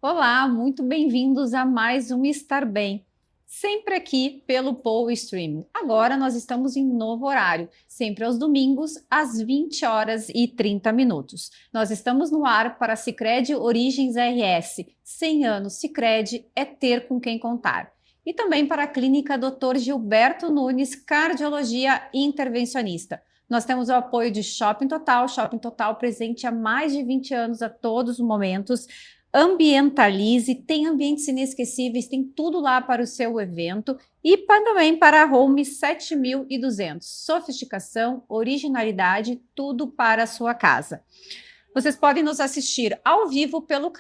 Olá, muito bem-vindos a mais um Estar Bem, sempre aqui pelo Pou Stream. Agora nós estamos em novo horário, sempre aos domingos, às 20 horas e 30 minutos. Nós estamos no ar para Sicredi Origens RS. 100 anos Sicredi é ter com quem contar. E também para a Clínica Dr. Gilberto Nunes, Cardiologia Intervencionista. Nós temos o apoio de Shopping Total presente há mais de 20 anos a todos os momentos. Ambientalize, tem ambientes inesquecíveis, tem tudo lá para o seu evento e também para a Home 7200. Sofisticação, originalidade, tudo para a sua casa. Vocês podem nos assistir ao vivo pelo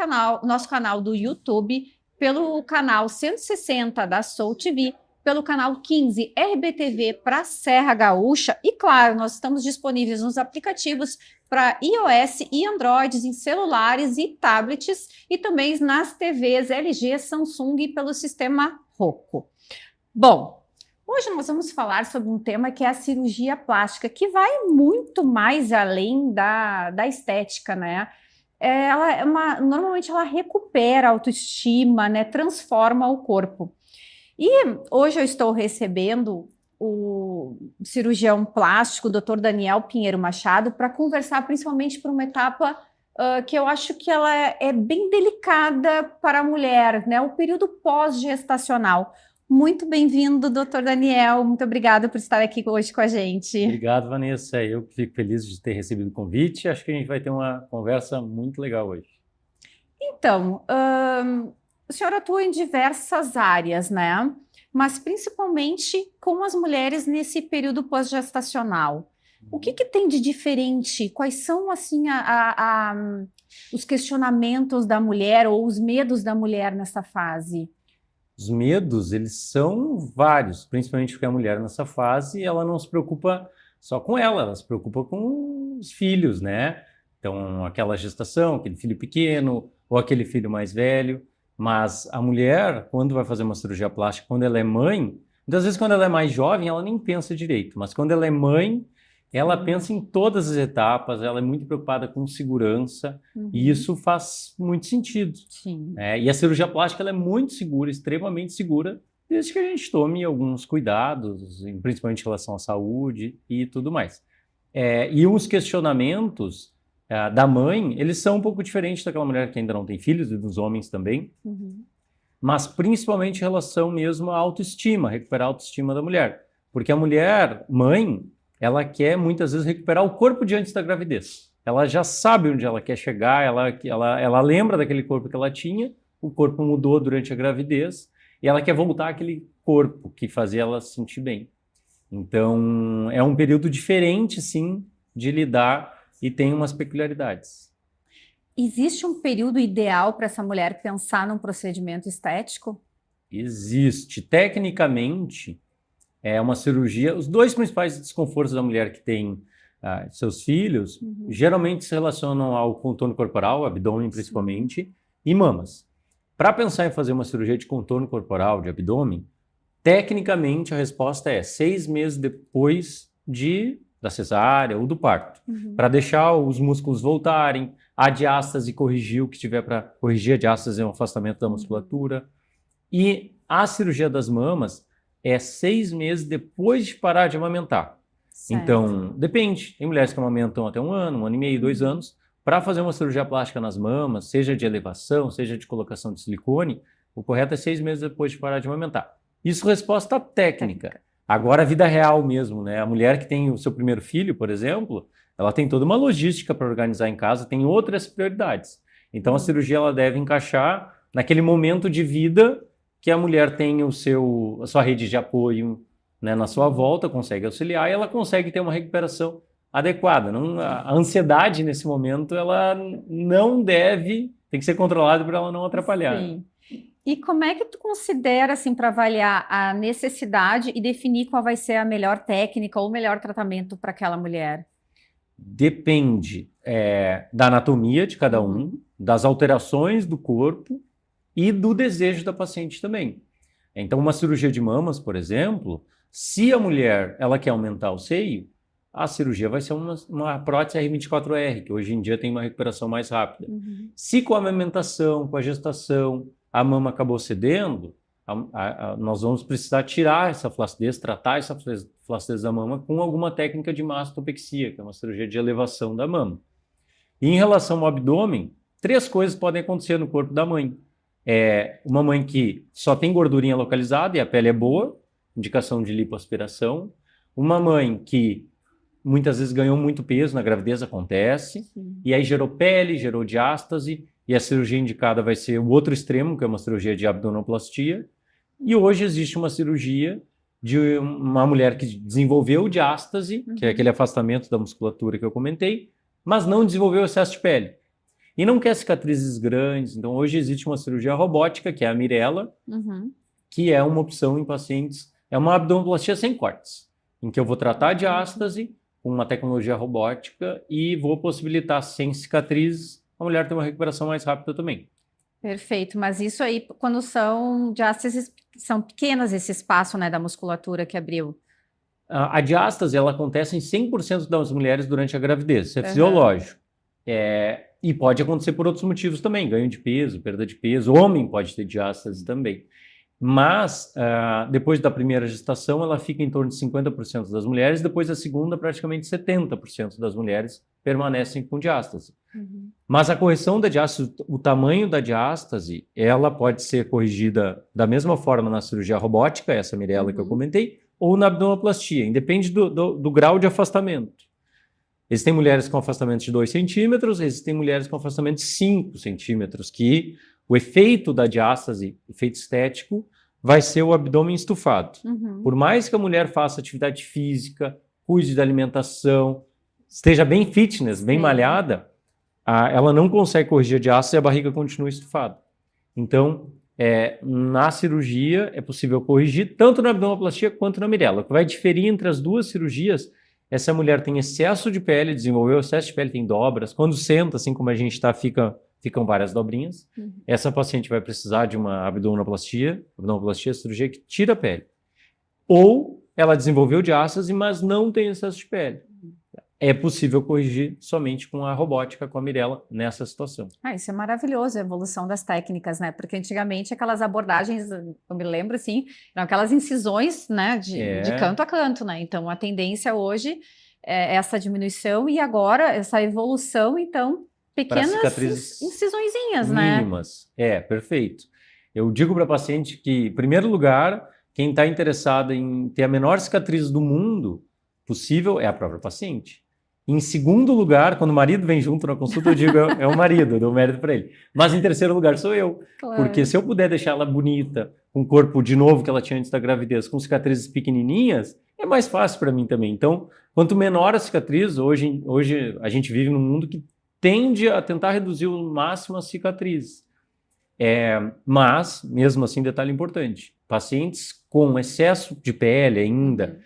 nosso canal do YouTube, pelo canal 160 da Soul TV, pelo canal 15 RBTV para Serra Gaúcha e, claro, nós estamos disponíveis nos aplicativos para iOS e Androids em celulares e tablets e também nas TVs LG, Samsung pelo sistema Roku. Bom, hoje nós vamos falar sobre um tema que é a cirurgia plástica, que vai muito mais além da estética, né? Normalmente ela recupera a autoestima, né? Transforma o corpo. E hoje eu estou recebendo o cirurgião plástico, o Dr. Daniel Pinheiro Machado, para conversar principalmente por uma etapa que eu acho que ela é bem delicada para a mulher, né? O período pós-gestacional. Muito bem-vindo, Dr. Daniel. Muito obrigada por estar aqui hoje com a gente. Obrigado, Vanessa. Eu fico feliz de ter recebido o convite. Acho que a gente vai ter uma conversa muito legal hoje. Então, o senhor atua em diversas áreas, né? Mas principalmente com as mulheres nesse período pós-gestacional. O que tem de diferente? Quais são, assim, os questionamentos da mulher ou os medos da mulher nessa fase? Os medos, eles são vários, principalmente porque a mulher nessa fase, ela não se preocupa só com ela se preocupa com os filhos, né? Então, aquela gestação, aquele filho pequeno ou aquele filho mais velho. Mas a mulher, quando vai fazer uma cirurgia plástica, quando ela é mãe, muitas vezes quando ela é mais jovem, ela nem pensa direito. Mas quando ela é mãe, ela pensa em todas as etapas, ela é muito preocupada com segurança, e isso faz muito sentido. Sim. E a cirurgia plástica ela é muito segura, extremamente segura, desde que a gente tome alguns cuidados, principalmente em relação à saúde e tudo mais. E uns questionamentos da mãe, eles são um pouco diferentes daquela mulher que ainda não tem filhos, e dos homens também, mas principalmente em relação mesmo à autoestima, recuperar a autoestima da mulher. Porque a mulher, mãe, ela quer muitas vezes recuperar o corpo de antes da gravidez. Ela já sabe onde ela quer chegar, ela lembra daquele corpo que ela tinha, o corpo mudou durante a gravidez, e ela quer voltar àquele corpo que fazia ela se sentir bem. Então, é um período diferente, sim, de lidar e tem umas peculiaridades. Existe um período ideal para essa mulher pensar num procedimento estético? Existe. Tecnicamente, é uma cirurgia... Os dois principais desconfortos da mulher que tem seus filhos, geralmente se relacionam ao contorno corporal, abdômen principalmente, e mamas. Para pensar em fazer uma cirurgia de contorno corporal, de abdômen, tecnicamente a resposta é 6 meses depois da cesárea ou do parto, para deixar os músculos voltarem, a diástase corrigir o que tiver para corrigir. A diástase é um afastamento da musculatura. E a cirurgia das mamas é 6 meses depois de parar de amamentar. Certo. Então, depende. Tem mulheres que amamentam até 1 ano, 1 ano e meio, 2 anos. Para fazer uma cirurgia plástica nas mamas, seja de elevação, seja de colocação de silicone, o correto é 6 meses depois de parar de amamentar. Isso resposta técnica. Agora, a vida real mesmo, né? A mulher que tem o seu primeiro filho, por exemplo, ela tem toda uma logística para organizar em casa, tem outras prioridades. Então, a cirurgia ela deve encaixar naquele momento de vida que a mulher tem a sua rede de apoio, né, na sua volta, consegue auxiliar e ela consegue ter uma recuperação adequada. A ansiedade, nesse momento, ela não tem que ser controlada para ela não atrapalhar. Sim. E como é que tu considera, assim, para avaliar a necessidade e definir qual vai ser a melhor técnica ou o melhor tratamento para aquela mulher? Depende da anatomia de cada um, das alterações do corpo e do desejo da paciente também. Então, uma cirurgia de mamas, por exemplo, se a mulher ela quer aumentar o seio, a cirurgia vai ser uma prótese R24R, que hoje em dia tem uma recuperação mais rápida. Se com a amamentação, com a gestação, a mama acabou cedendo, nós vamos precisar tirar essa flacidez, tratar essa flacidez da mama com alguma técnica de mastopexia, que é uma cirurgia de elevação da mama. E em relação ao abdômen, 3 coisas podem acontecer no corpo da mãe. Uma mãe que só tem gordurinha localizada e a pele é boa, indicação de lipoaspiração. Uma mãe que muitas vezes ganhou muito peso na gravidez, acontece, e aí gerou pele, gerou diástase, e a cirurgia indicada vai ser o outro extremo, que é uma cirurgia de abdominoplastia. E hoje existe uma cirurgia de uma mulher que desenvolveu diástase, que é aquele afastamento da musculatura que eu comentei, mas não desenvolveu excesso de pele. E não quer cicatrizes grandes, então hoje existe uma cirurgia robótica, que é a Mirella, que é uma opção em pacientes, é uma abdominoplastia sem cortes, em que eu vou tratar a diástase com uma tecnologia robótica e vou possibilitar sem cicatrizes a mulher ter uma recuperação mais rápida também. Perfeito, mas isso aí, quando são diástases, são pequenas esse espaço, né, da musculatura que abriu. A diástase, ela acontece em 100% das mulheres durante a gravidez, isso é fisiológico. E pode acontecer por outros motivos também, ganho de peso, perda de peso, homem pode ter diástase também. Mas, depois da primeira gestação, ela fica em torno de 50% das mulheres, depois da segunda, praticamente 70% das mulheres permanecem com diástase. Mas a correção da diástase, o tamanho da diástase, ela pode ser corrigida da mesma forma na cirurgia robótica, essa Mirella que eu comentei, ou na abdominoplastia, independe do grau de afastamento. Existem mulheres com afastamento de 2 centímetros, existem mulheres com afastamento de 5 centímetros, que o efeito da diástase, efeito estético, vai ser o abdômen estufado. Por mais que a mulher faça atividade física, cuide da alimentação, esteja bem fitness, bem malhada, ela não consegue corrigir a diástase e a barriga continua estufada. Então, na cirurgia é possível corrigir tanto na abdominoplastia quanto na Mirella. O que vai diferir entre as duas cirurgias é se a mulher tem excesso de pele, desenvolveu excesso de pele, tem dobras. Quando senta, assim como a gente está, ficam várias dobrinhas. Essa paciente vai precisar de uma abdominoplastia. Abdominoplastia é a cirurgia que tira a pele. Ou ela desenvolveu diástase, mas não tem excesso de pele. É possível corrigir somente com a robótica, com a Mirella, nessa situação. Isso é maravilhoso, a evolução das técnicas, né? Porque antigamente aquelas abordagens, eu me lembro assim, eram aquelas incisões, né, de canto a canto, né? Então a tendência hoje é essa diminuição e agora essa evolução, então, pequenas incisõezinhas, né? Mínimas. Perfeito. Eu digo para a paciente que, em primeiro lugar, quem está interessado em ter a menor cicatriz do mundo possível é a própria paciente. Em segundo lugar, quando o marido vem junto na consulta, eu digo, é o marido, eu dou mérito para ele. Mas em terceiro lugar sou eu. Claro. Porque se eu puder deixar ela bonita, com o corpo de novo que ela tinha antes da gravidez, com cicatrizes pequenininhas, é mais fácil para mim também. Então, quanto menor a cicatriz, hoje a gente vive num mundo que tende a tentar reduzir o máximo as cicatrizes. Mas, mesmo assim, detalhe importante, pacientes com excesso de pele ainda,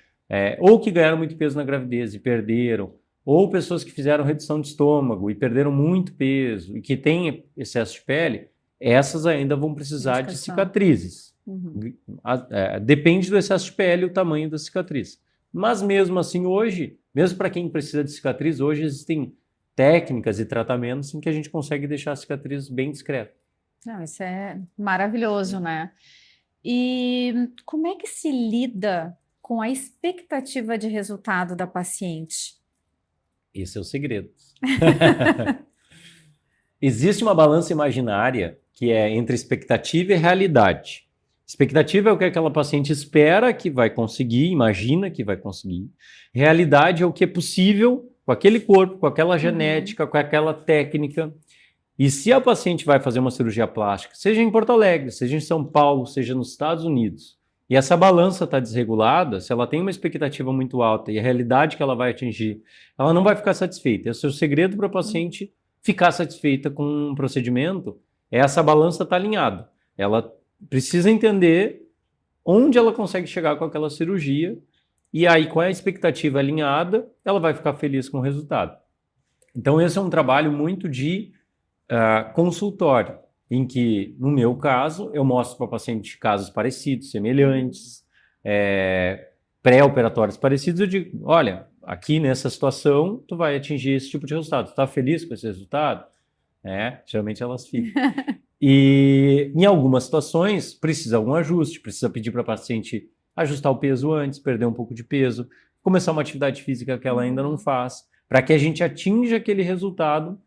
ou que ganharam muito peso na gravidez e perderam, ou pessoas que fizeram redução de estômago e perderam muito peso e que têm excesso de pele, essas ainda vão precisar de cicatrizes. Depende do excesso de pele o tamanho da cicatriz. Mas mesmo assim hoje, mesmo para quem precisa de cicatriz, hoje existem técnicas e tratamentos em que a gente consegue deixar a cicatriz bem discreta. Não, isso é maravilhoso, né? E como é que se lida com a expectativa de resultado da paciente? Esse é o segredo. Existe uma balança imaginária que é entre expectativa e realidade. Expectativa é o que aquela paciente espera que vai conseguir, imagina que vai conseguir. Realidade é o que é possível com aquele corpo, com aquela genética, com aquela técnica. E se a paciente vai fazer uma cirurgia plástica, seja em Porto Alegre, seja em São Paulo, seja nos Estados Unidos, e essa balança está desregulada, se ela tem uma expectativa muito alta e a realidade que ela vai atingir, ela não vai ficar satisfeita. Esse é o segredo para a paciente ficar satisfeita com um procedimento, essa balança está alinhada. Ela precisa entender onde ela consegue chegar com aquela cirurgia e aí, com a expectativa alinhada, ela vai ficar feliz com o resultado. Então, esse é um trabalho muito de consultório, em que, no meu caso, eu mostro para o paciente casos parecidos, semelhantes, pré-operatórios parecidos. Eu digo, olha, aqui nessa situação, tu vai atingir esse tipo de resultado. Tu tá feliz com esse resultado? Geralmente elas ficam. E em algumas situações precisa algum ajuste, precisa pedir para a paciente ajustar o peso antes, perder um pouco de peso, começar uma atividade física que ela ainda não faz, para que a gente atinja aquele resultado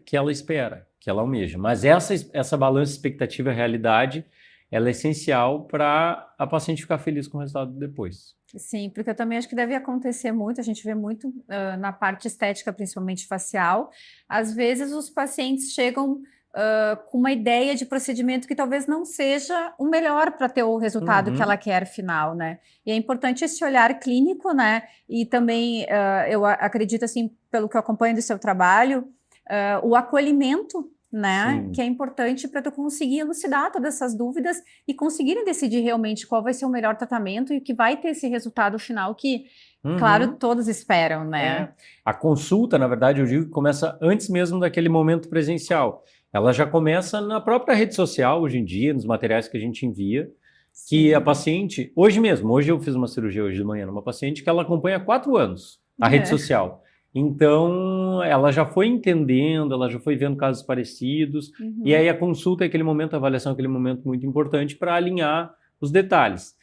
que ela espera, que ela almeja. Mas essa balança expectativa e realidade, ela é essencial para a paciente ficar feliz com o resultado depois. Sim, porque eu também acho que deve acontecer muito, a gente vê muito na parte estética, principalmente facial. Às vezes os pacientes chegam com uma ideia de procedimento que talvez não seja o melhor para ter o resultado que ela quer final, né? E é importante esse olhar clínico, né? E também eu acredito, assim, pelo que eu acompanho do seu trabalho, o acolhimento, né? Sim. Que é importante para tu conseguir elucidar todas essas dúvidas e conseguirem decidir realmente qual vai ser o melhor tratamento e que vai ter esse resultado final que, claro, todos esperam, né? A consulta, na verdade, eu digo que começa antes mesmo daquele momento presencial. Ela já começa na própria rede social, hoje em dia, nos materiais que a gente envia, que a paciente, hoje eu fiz uma cirurgia hoje de manhã numa paciente que ela acompanha há 4 anos a rede social. Então, ela já foi entendendo, ela já foi vendo casos parecidos, e aí a consulta é aquele momento, a avaliação é aquele momento muito importante para alinhar os detalhes.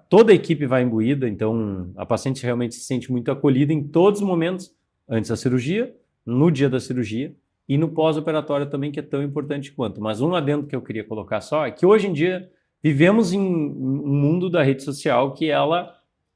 Toda a equipe vai imbuída, então a paciente realmente se sente muito acolhida em todos os momentos, antes da cirurgia, no dia da cirurgia e no pós-operatório também, que é tão importante quanto. Mas um adendo que eu queria colocar só é que hoje em dia vivemos em um mundo da rede social que ela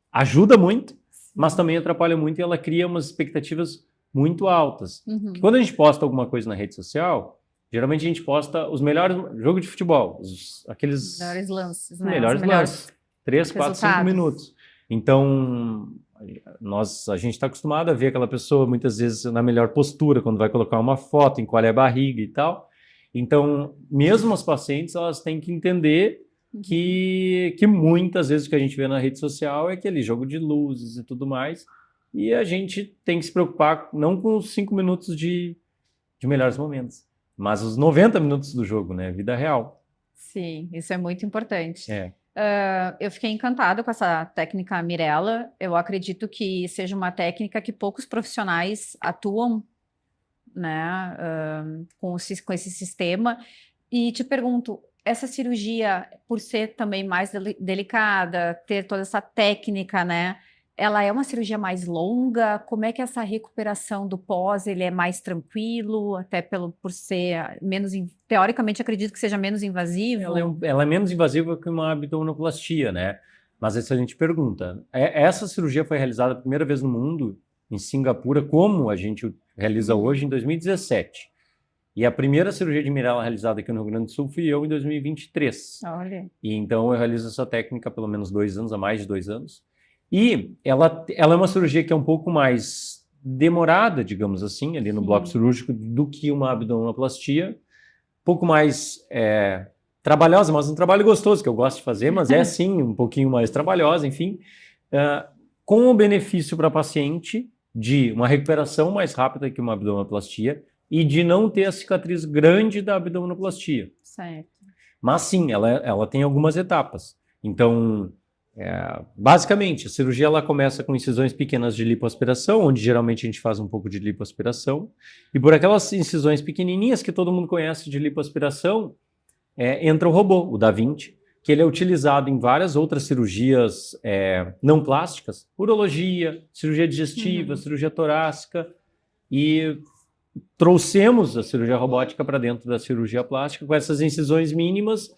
ajuda muito, mas também atrapalha muito e ela cria umas expectativas muito altas. Quando a gente posta alguma coisa na rede social, geralmente a gente posta os melhores jogos de futebol, aqueles melhores lances, né? Melhores lances, 3, 4, 5 minutos. Então, a gente está acostumado a ver aquela pessoa muitas vezes na melhor postura quando vai colocar uma foto, encolhe a barriga e tal. Então, mesmo as pacientes, elas têm que entender que muitas vezes o que a gente vê na rede social é aquele jogo de luzes e tudo mais, e a gente tem que se preocupar não com os 5 minutos de melhores momentos, mas os 90 minutos do jogo, né? Vida real. Sim, isso é muito importante. É. Eu fiquei encantada com essa técnica Mirella. Eu acredito que seja uma técnica que poucos profissionais atuam, né, com esse sistema. E te pergunto, essa cirurgia, por ser também mais delicada, ter toda essa técnica, né, ela é uma cirurgia mais longa? Como é que essa recuperação do pós, ele é mais tranquilo, até por ser menos, teoricamente acredito que seja menos invasivo? Ela é menos invasiva que uma abdominoplastia, né? Mas excelente pergunta. Essa cirurgia foi realizada a primeira vez no mundo, em Singapura, como a gente realiza hoje, em 2017. E a primeira cirurgia de Mirella realizada aqui no Rio Grande do Sul fui eu em 2023. Olha. E então eu realizo essa técnica há pelo menos 2 anos, há mais de 2 anos. E ela é uma cirurgia que é um pouco mais demorada, digamos assim, ali no bloco cirúrgico, do que uma abdominoplastia. Um pouco mais trabalhosa, mas um trabalho gostoso, que eu gosto de fazer, mas é sim um pouquinho mais trabalhosa, enfim. Com o benefício para a paciente de uma recuperação mais rápida que uma abdominoplastia e de não ter a cicatriz grande da abdominoplastia. Certo. Mas sim, ela tem algumas etapas. Então, basicamente, a cirurgia ela começa com incisões pequenas de lipoaspiração, onde geralmente a gente faz um pouco de lipoaspiração, e por aquelas incisões pequenininhas que todo mundo conhece de lipoaspiração, entra o robô, o Da Vinci, que ele é utilizado em várias outras cirurgias não plásticas, urologia, cirurgia digestiva, cirurgia torácica, e trouxemos a cirurgia robótica para dentro da cirurgia plástica. Com essas incisões mínimas,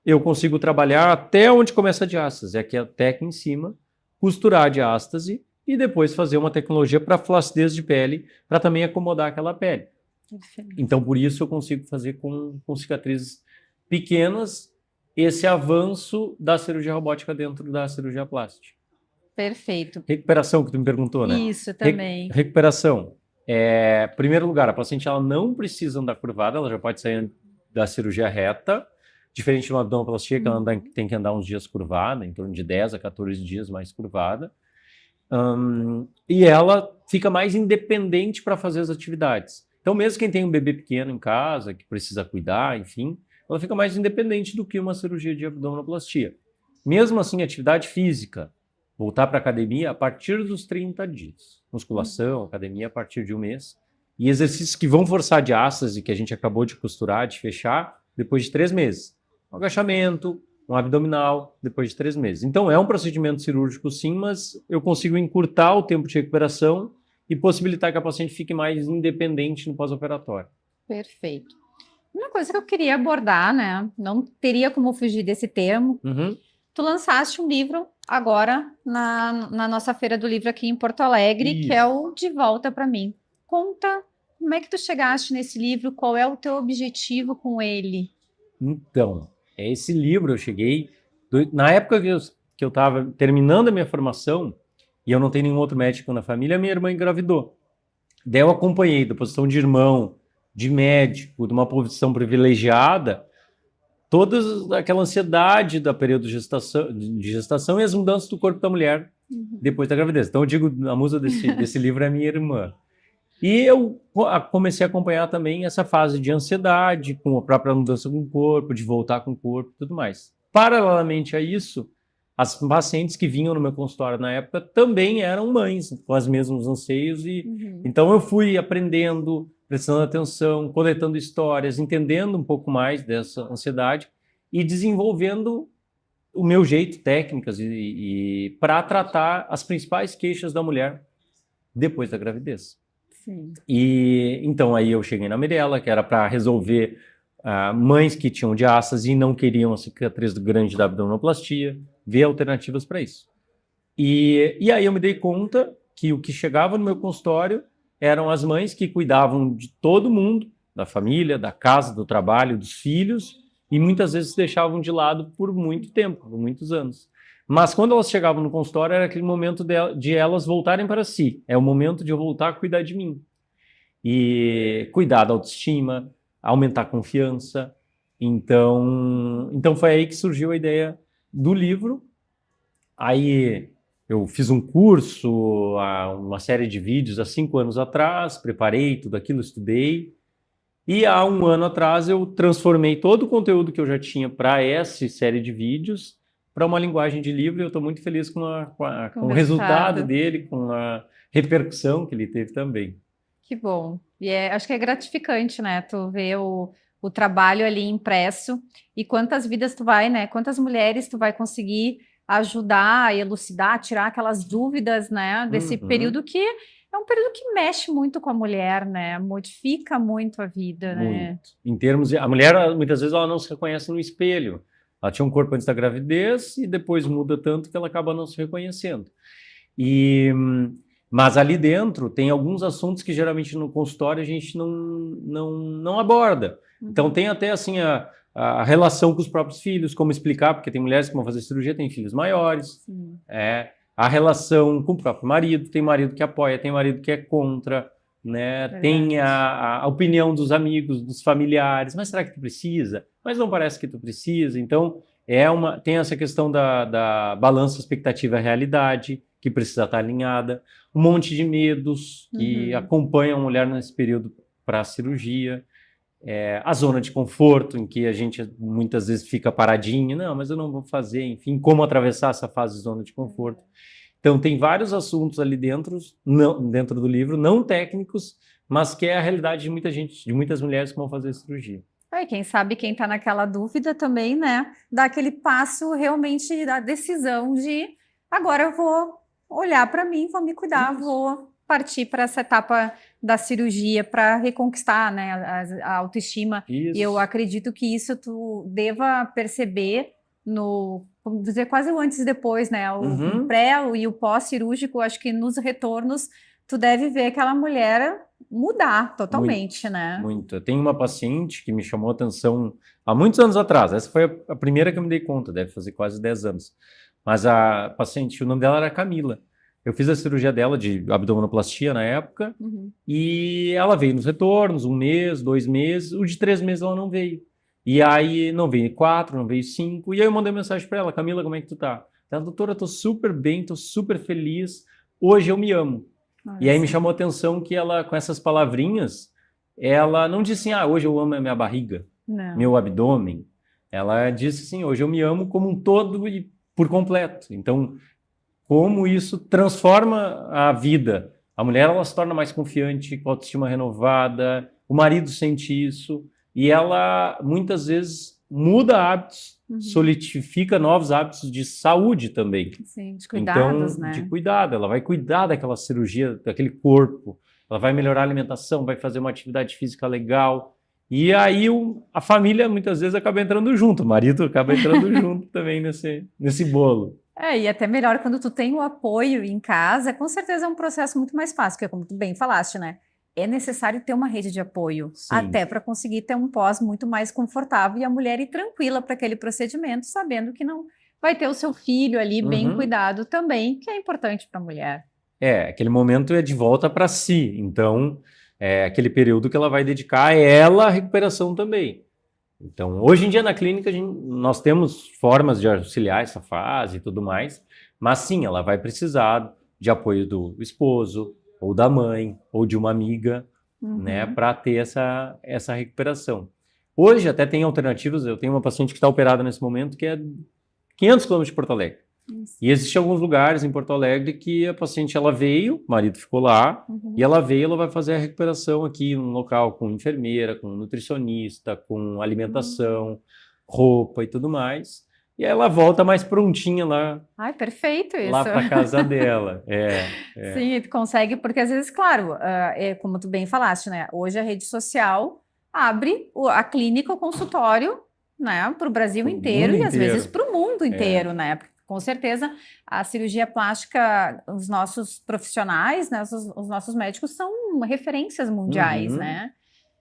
eu consigo trabalhar até onde começa a diástase, aqui até aqui em cima, costurar a diástase e depois fazer uma tecnologia para flacidez de pele, para também acomodar aquela pele. Então, por isso eu consigo fazer com cicatrizes pequenas esse avanço da cirurgia robótica dentro da cirurgia plástica. Perfeito. Recuperação, que tu me perguntou, né? Isso também. Recuperação. Primeiro lugar, a paciente ela não precisa andar curvada, ela já pode sair da cirurgia reta, diferente de uma abdominoplastia, que ela tem que andar uns dias curvada, em torno de 10 a 14 dias mais curvada. E ela fica mais independente para fazer as atividades. Então, mesmo quem tem um bebê pequeno em casa, que precisa cuidar, enfim, ela fica mais independente do que uma cirurgia de abdominoplastia. Mesmo assim, atividade física, voltar para a academia a partir dos 30 dias. Musculação, academia a partir de um mês. E exercícios que vão forçar diástase, que a gente acabou de costurar, de fechar, depois de 3 meses. Um agachamento, um abdominal, depois de 3 meses. Então, é um procedimento cirúrgico, sim, mas eu consigo encurtar o tempo de recuperação e possibilitar que a paciente fique mais independente no pós-operatório. Perfeito. Uma coisa que eu queria abordar, né? Não teria como fugir desse termo. Tu lançaste um livro agora na nossa Feira do Livro aqui em Porto Alegre, que é o De Volta para Mim. Conta como é que tu chegaste nesse livro, qual é o teu objetivo com ele? Então, esse livro eu cheguei... Na época que eu estava terminando a minha formação, e eu não tenho nenhum outro médico na família, minha irmã engravidou. Daí eu acompanhei da posição de irmão, de médico, de uma posição privilegiada, toda aquela ansiedade do período de gestação e as mudanças do corpo da mulher depois da gravidez. Então eu digo, a musa desse livro é minha irmã. E eu comecei a acompanhar também essa fase de ansiedade, com a própria mudança com o corpo, de voltar com o corpo e tudo mais. Paralelamente a isso, as pacientes que vinham no meu consultório na época também eram mães, com os mesmos anseios. Então eu fui aprendendo, prestando atenção, coletando histórias, entendendo um pouco mais dessa ansiedade e desenvolvendo o meu jeito, técnicas e para tratar as principais queixas da mulher depois da gravidez. Sim. E então aí eu cheguei na Mirella, que era para resolver mães que tinham diástase e não queriam a cicatriz grande da abdominoplastia, ver alternativas para isso. E aí eu me dei conta que o que chegava no meu consultório eram as mães que cuidavam de todo mundo, da família, da casa, do trabalho, dos filhos, e muitas vezes se deixavam de lado por muito tempo, por muitos anos. Mas quando elas chegavam no consultório, era aquele momento de elas voltarem para si. É o momento de eu voltar a cuidar de mim. E cuidar da autoestima, aumentar a confiança. Então foi aí que surgiu a ideia do livro. Aí eu fiz um curso, uma série de vídeos há 5 anos atrás, preparei tudo aquilo, estudei. E há 1 ano atrás eu transformei todo o conteúdo que eu já tinha para essa série de vídeos para uma linguagem de livro, e eu estou muito feliz com o resultado dele, com a repercussão que ele teve também. Que bom. E acho que é gratificante, né? Tu ver o trabalho ali impresso e quantas vidas tu vai, né? Quantas mulheres tu vai conseguir ajudar a elucidar, tirar aquelas dúvidas, né? Desse período que é um período que mexe muito com a mulher, né? Modifica muito a vida, né? Muito. Em termos... A mulher, muitas vezes, ela não se reconhece no espelho. Ela tinha um corpo antes da gravidez e depois muda tanto que ela acaba não se reconhecendo. Mas ali dentro tem alguns assuntos que geralmente no consultório a gente não aborda. Então tem até assim a relação com os próprios filhos, como explicar, porque tem mulheres que vão fazer cirurgia, têm filhos maiores. A relação com o próprio marido, tem marido que apoia, tem marido que é contra, né? Tem a opinião dos amigos, dos familiares, mas será que tu precisa? Mas não parece que tu precisa. Então tem essa questão da balança expectativa-realidade, que precisa estar alinhada, um monte de medos que acompanham a mulher nesse período para a cirurgia, a zona de conforto, em que a gente muitas vezes fica paradinho, não, mas eu não vou fazer, enfim, como atravessar essa fase de zona de conforto. Então tem vários assuntos ali dentro do livro, não técnicos, mas que é a realidade de muita gente, de muitas mulheres que vão fazer cirurgia. E quem sabe quem está naquela dúvida também, né, dá aquele passo realmente da decisão de agora eu vou olhar para mim, vou me cuidar, vou partir para essa etapa da cirurgia para reconquistar, né, a autoestima. Isso. E eu acredito que isso tu deva perceber vamos dizer, quase o antes e depois, né, o pré e o pós-cirúrgico. Acho que nos retornos tu deve ver aquela mulher mudar totalmente, muito, né? Muito. Eu tenho uma paciente que me chamou a atenção há muitos anos atrás. Essa foi a primeira que eu me dei conta, deve fazer quase 10 anos. Mas a paciente, o nome dela era Camila. Eu fiz a cirurgia dela de abdominoplastia na época e ela veio nos retornos, 1 mês, 2 meses. O de 3 meses ela não veio. E aí não veio 4, não veio 5. E aí eu mandei mensagem para ela: Camila, como é que tu tá? Ela: doutora, eu tô super bem, tô super feliz. Hoje eu me amo. E aí me chamou a atenção que ela, com essas palavrinhas, ela não disse assim: hoje eu amo a minha barriga, meu abdômen. Ela disse assim: hoje eu me amo como um todo e por completo. Então, como isso transforma a vida. A mulher ela se torna mais confiante, com autoestima renovada, o marido sente isso, e ela muitas vezes muda hábitos, solidifica novos hábitos de saúde também. Sim, de cuidados, então, né? de cuidado, ela vai cuidar daquela cirurgia, daquele corpo, ela vai melhorar a alimentação, vai fazer uma atividade física legal, e aí a família muitas vezes acaba entrando junto, o marido acaba entrando junto também nesse bolo. E até melhor quando tu tem o apoio em casa, com certeza é um processo muito mais fácil, porque como tu bem falaste, né? É necessário ter uma rede de apoio, Sim. até para conseguir ter um pós muito mais confortável e a mulher ir tranquila para aquele procedimento, sabendo que não vai ter o seu filho ali bem cuidado também, que é importante para a mulher. Aquele momento é de volta para si, então é aquele período que ela vai dedicar a ela a recuperação também. Então, hoje em dia na clínica nós temos formas de auxiliar essa fase e tudo mais, mas sim, ela vai precisar de apoio do esposo, ou da mãe, ou de uma amiga, né, para ter essa recuperação. Hoje até tem alternativas, eu tenho uma paciente que está operada nesse momento que é 500 km de Porto Alegre. Isso. E existem alguns lugares em Porto Alegre que a paciente ela veio, o marido ficou lá, e ela vai fazer a recuperação aqui no local com enfermeira, com nutricionista, com alimentação, roupa e tudo mais. E aí ela volta mais prontinha lá. Ai, perfeito isso. Lá para casa dela. Sim, tu consegue, porque às vezes, claro, como tu bem falaste, né? Hoje a rede social abre a clínica, o consultório, né, para o Brasil inteiro e às vezes para o mundo inteiro, né? Porque, com certeza, a cirurgia plástica, os nossos profissionais, né, os nossos médicos são referências mundiais, né?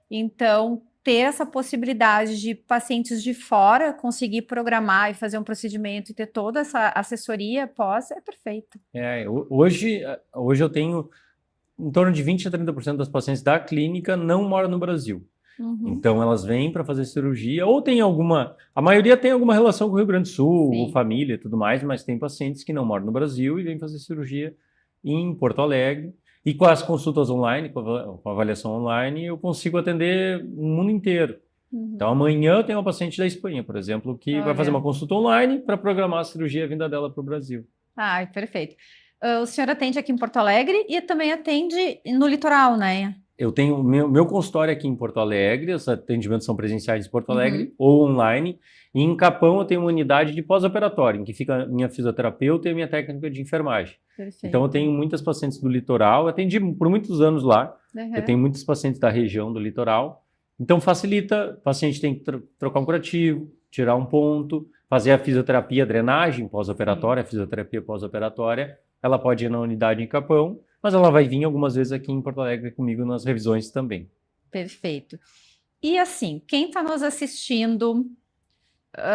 Então, ter essa possibilidade de pacientes de fora conseguir programar e fazer um procedimento e ter toda essa assessoria pós é perfeito. Hoje eu tenho em torno de 20 a 30% das pacientes da clínica não moram no Brasil. Então elas vêm para fazer cirurgia ou tem a maioria tem alguma relação com o Rio Grande do Sul, ou família e tudo mais, mas tem pacientes que não moram no Brasil e vêm fazer cirurgia em Porto Alegre. E com as consultas online, com a avaliação online, eu consigo atender o mundo inteiro. Então, amanhã eu tenho uma paciente da Espanha, por exemplo, que vai fazer uma consulta online para programar a cirurgia e a vinda dela para o Brasil. Ai, perfeito. O senhor atende aqui em Porto Alegre e também atende no litoral, né? Eu tenho meu consultório aqui em Porto Alegre, os atendimentos são presenciais em Porto Alegre ou online. E em Capão eu tenho uma unidade de pós-operatório, em que fica a minha fisioterapeuta e a minha técnica de enfermagem. Perfeito. Então eu tenho muitas pacientes do litoral, eu atendi por muitos anos lá, eu tenho muitos pacientes da região do litoral. Então facilita, o paciente tem que trocar um curativo, tirar um ponto, fazer a fisioterapia, a drenagem pós-operatória, a fisioterapia pós-operatória, ela pode ir na unidade em Capão, mas ela vai vir algumas vezes aqui em Porto Alegre comigo nas revisões também. Perfeito. E assim, quem está nos assistindo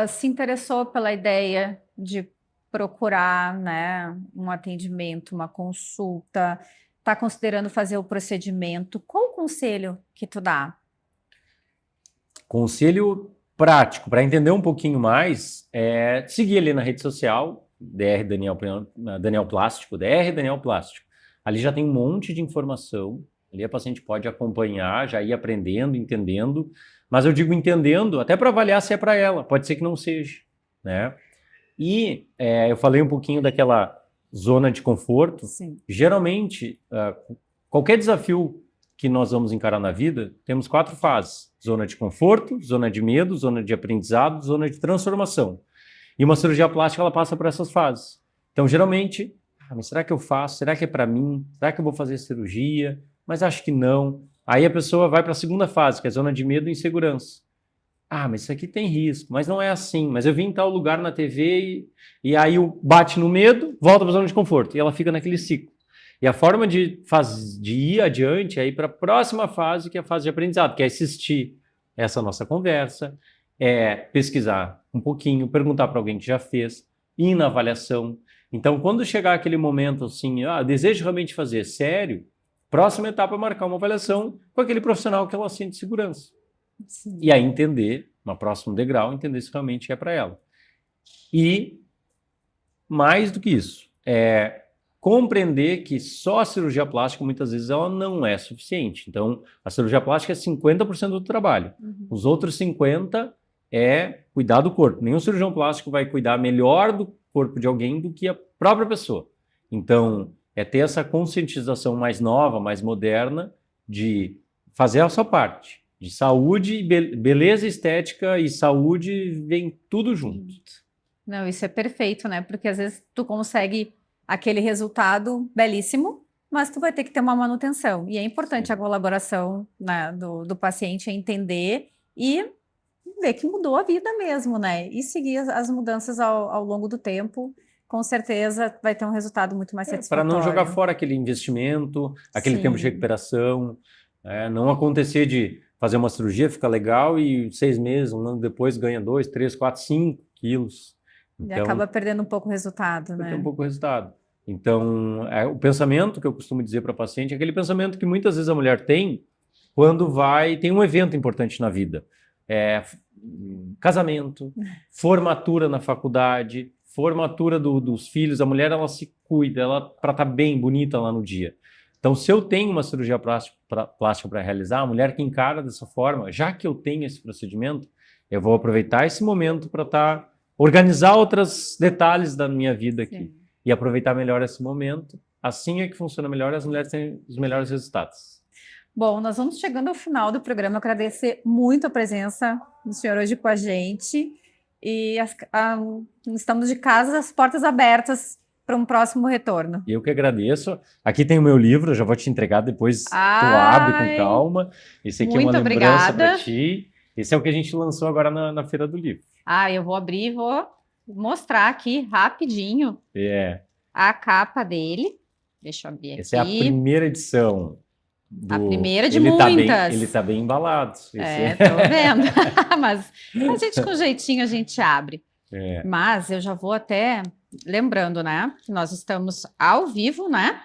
se interessou pela ideia de procurar, né, um atendimento, uma consulta, está considerando fazer o procedimento, qual o conselho que tu dá? Conselho prático, para entender um pouquinho mais, é seguir ali na rede social, DR Daniel Plástico, DR Daniel Plástico. Ali já tem um monte de informação, ali a paciente pode acompanhar, já ir aprendendo, entendendo, mas eu digo entendendo até para avaliar se é para ela, pode ser que não seja, né? E eu falei um pouquinho daquela zona de conforto. Sim. Geralmente, qualquer desafio que nós vamos encarar na vida, temos 4 fases: zona de conforto, zona de medo, zona de aprendizado, zona de transformação. E uma cirurgia plástica, ela passa por essas fases. Então, geralmente, mas será que eu faço? Será que é para mim? Será que eu vou fazer cirurgia? Mas acho que não. Aí a pessoa vai para a segunda fase, que é a zona de medo e insegurança. Mas isso aqui tem risco, mas não é assim. Mas eu vim em tal lugar na TV e aí bate no medo, volta para a zona de conforto. E ela fica naquele ciclo. E a forma de ir adiante é ir para a próxima fase, que é a fase de aprendizado, que é assistir essa nossa conversa, pesquisar um pouquinho, perguntar para alguém que já fez, ir na avaliação. Então, quando chegar aquele momento assim, desejo realmente fazer sério, próxima etapa é marcar uma avaliação com aquele profissional que ela sente segurança. Sim. E aí entender, no próximo degrau, entender se realmente é para ela. E, mais do que isso, compreender que só a cirurgia plástica, muitas vezes, ela não é suficiente. Então, a cirurgia plástica é 50% do trabalho. Os outros 50% é cuidar do corpo. Nenhum cirurgião plástico vai cuidar melhor do corpo de alguém do que a própria pessoa. Então, é ter essa conscientização mais nova, mais moderna, de fazer a sua parte. De saúde, beleza estética e saúde vem tudo junto. Não, isso é perfeito, né? Porque às vezes tu consegue aquele resultado belíssimo, mas tu vai ter que ter uma manutenção. E é importante a colaboração, né, do paciente entender e ver que mudou a vida mesmo, né? E seguir as mudanças ao longo do tempo, com certeza vai ter um resultado muito mais Para satisfatório. não jogar fora aquele investimento, aquele tempo de Sim. recuperação, não acontecer de fazer uma cirurgia, fica legal e 6 meses, um ano depois ganha 2, 3, 4, 5 quilos. E Então, acaba perdendo um pouco o resultado, vai ter né? um pouco o resultado. Então, o pensamento que eu costumo dizer para a paciente é aquele pensamento que muitas vezes a mulher tem quando tem um evento importante na vida. Casamento, formatura na faculdade, formatura dos filhos. A mulher, ela se cuida para estar bem, bonita lá no dia. Então, se eu tenho uma cirurgia plástica para realizar, a mulher que encara dessa forma, já que eu tenho esse procedimento, eu vou aproveitar esse momento para organizar outros detalhes da minha vida aqui. Sim. E aproveitar melhor esse momento. Assim é que funciona melhor e as mulheres têm os melhores resultados. Bom, nós vamos chegando ao final do programa. Eu agradecer muito a presença do senhor hoje com a gente. E estamos de casa, as portas abertas para um próximo retorno. Eu que agradeço. Aqui tem o meu livro, eu já vou te entregar depois. Tu abre com calma. Esse aqui é uma lembrança para ti. Esse é o que a gente lançou agora na Feira do Livro. Eu vou abrir e vou mostrar aqui rapidinho a capa dele. Deixa eu abrir aqui. Essa é a primeira edição. A primeira de muitas. Ele tá bem embalado. Tô vendo. Mas a gente com jeitinho a gente abre. Mas eu já vou até lembrando, né? Que nós estamos ao vivo, né?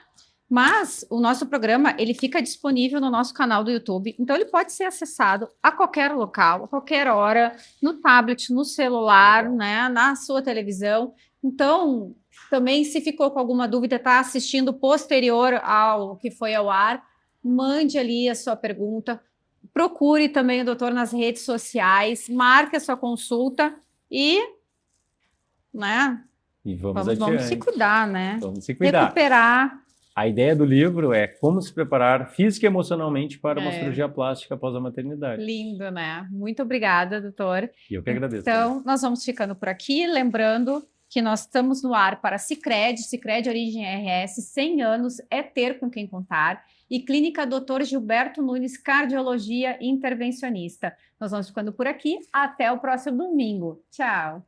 Mas o nosso programa, ele fica disponível no nosso canal do YouTube, então ele pode ser acessado a qualquer local, a qualquer hora, no tablet, no celular, né, na sua televisão. Então, também se ficou com alguma dúvida, está assistindo posterior ao que foi ao ar, mande ali a sua pergunta, procure também o doutor nas redes sociais, marque a sua consulta e, né, e vamos se cuidar, né? Vamos se cuidar. Recuperar. A ideia do livro é como se preparar física e emocionalmente para uma cirurgia plástica após a maternidade. Lindo, né? Muito obrigada, doutor. E eu que agradeço. Então, nós vamos ficando por aqui, lembrando que nós estamos no ar para Sicredi Origem RS, 100 anos é ter com quem contar, e Clínica Dr. Gilberto Nunes, Cardiologia Intervencionista. Nós vamos ficando por aqui, até o próximo domingo. Tchau!